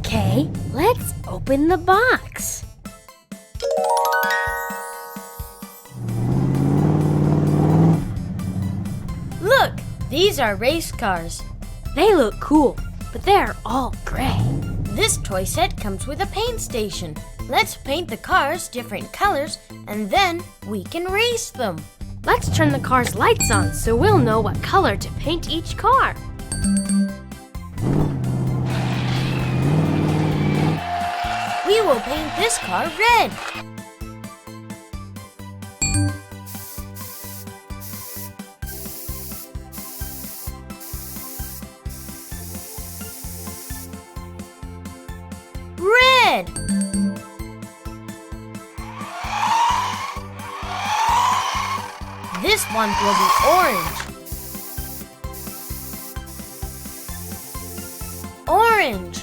Okay, let's open the box. Look, these are race cars. They look cool, but they're all gray. This toy set comes with a paint station. Let's paint the cars different colors and then we can race them. Let's turn the car's lights on so we'll know what color to paint each car. We will paint this car red. Red. This one will be orange. Orange.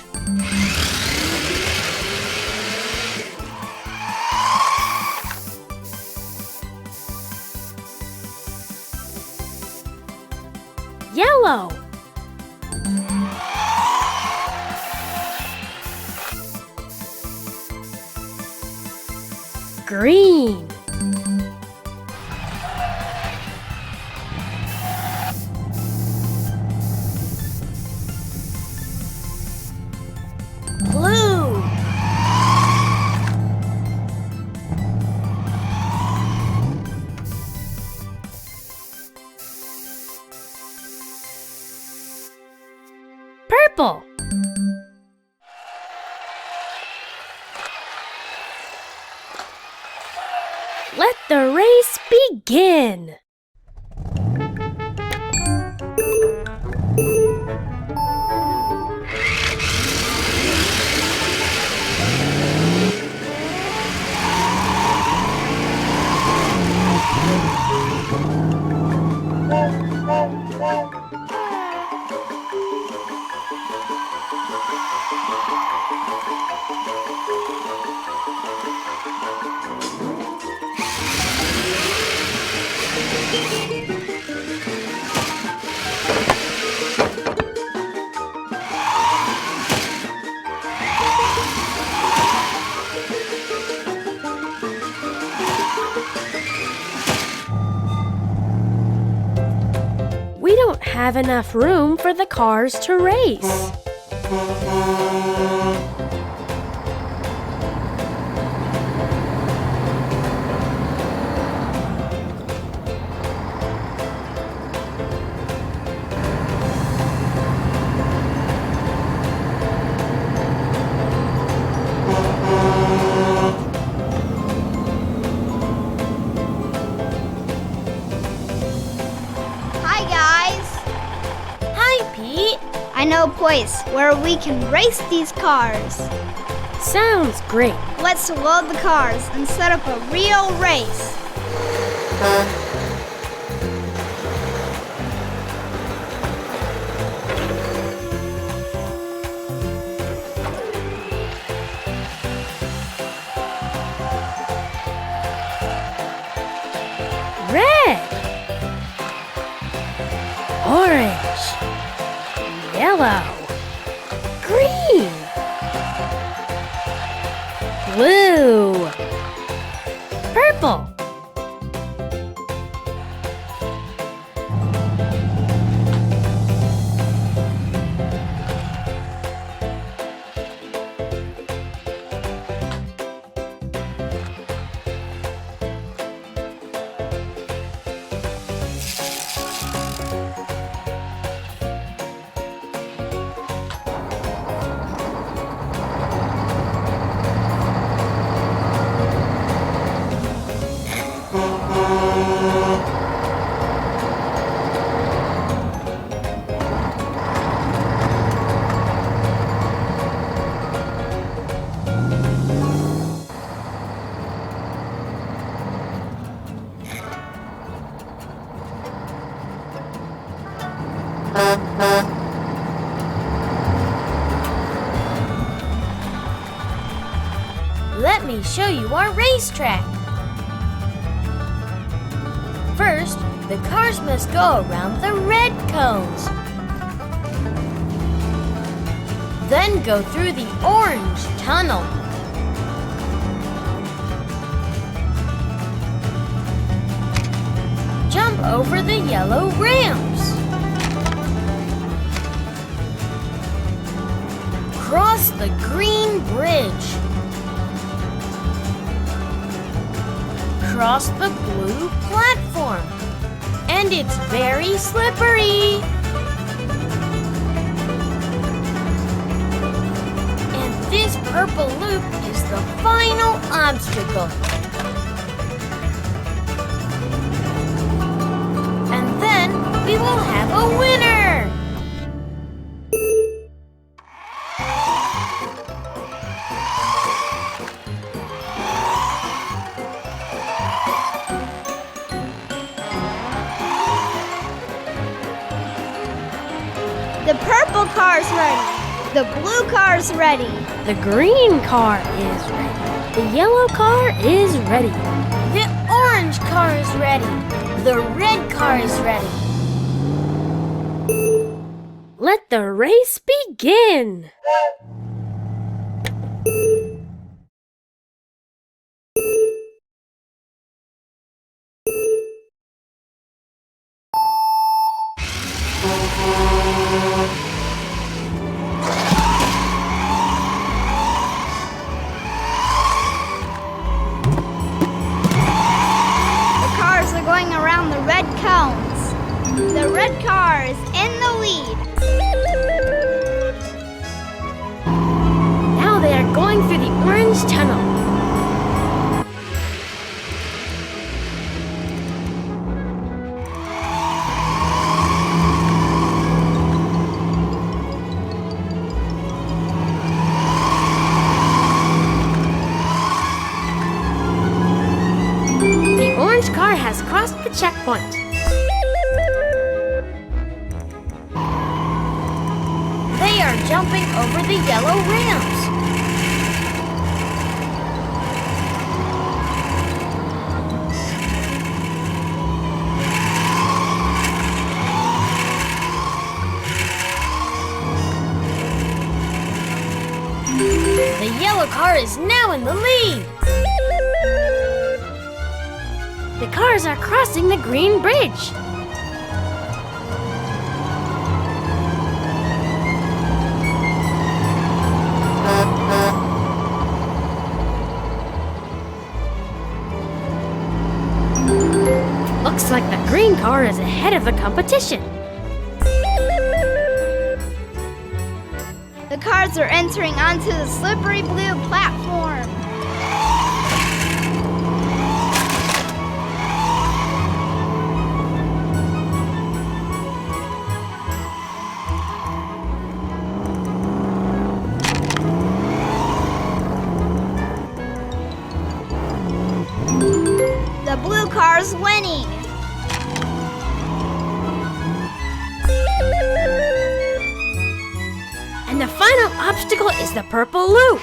Yellow. Green. Blue. Purple. Let the race begin. We don't have enough room for the cars to race. Hi guys! Hi, Pete. I know a place where we can race these cars. Sounds great. Let's load the cars and set up a real race. Red. Orange. Yellow. Green. Blue. Purple. Let me show you our racetrack. First, the cars must go around the red cones. Then go through the orange tunnel. Jump over the yellow ramps. Cross the green bridge. Cross the blue platform. And it's very slippery. And this purple loop is the final obstacle. And then we will have a winner! The purple car's ready. The blue car's ready. The green car is ready. The yellow car is ready. The orange car is ready. The red car is ready. Let the race begin! The cars are going around the red cones. The red car is in the lead. Now they are going through the orange tunnel. The orange car has crossed the checkpoint. They are jumping over the yellow ramps. The yellow car is now in the lead. The cars are crossing the green bridge. Looks like the green car is ahead of the competition. The cars are entering onto the slippery blue platform. The blue car's winning. And the final obstacle is the purple loop.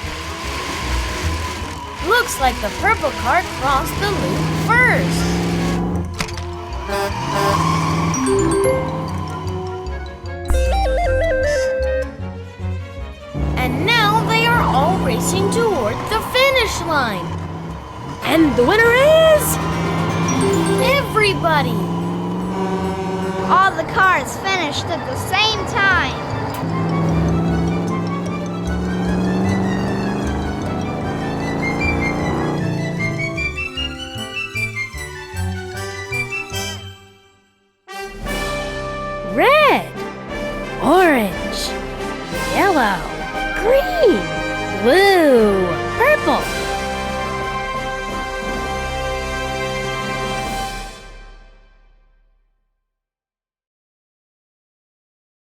Looks like the purple car crossed the loop first. And now they are all racing toward the finish line. And the winner is... Everybody! All the cars finished at the same time. red, orange, yellow, green, blue.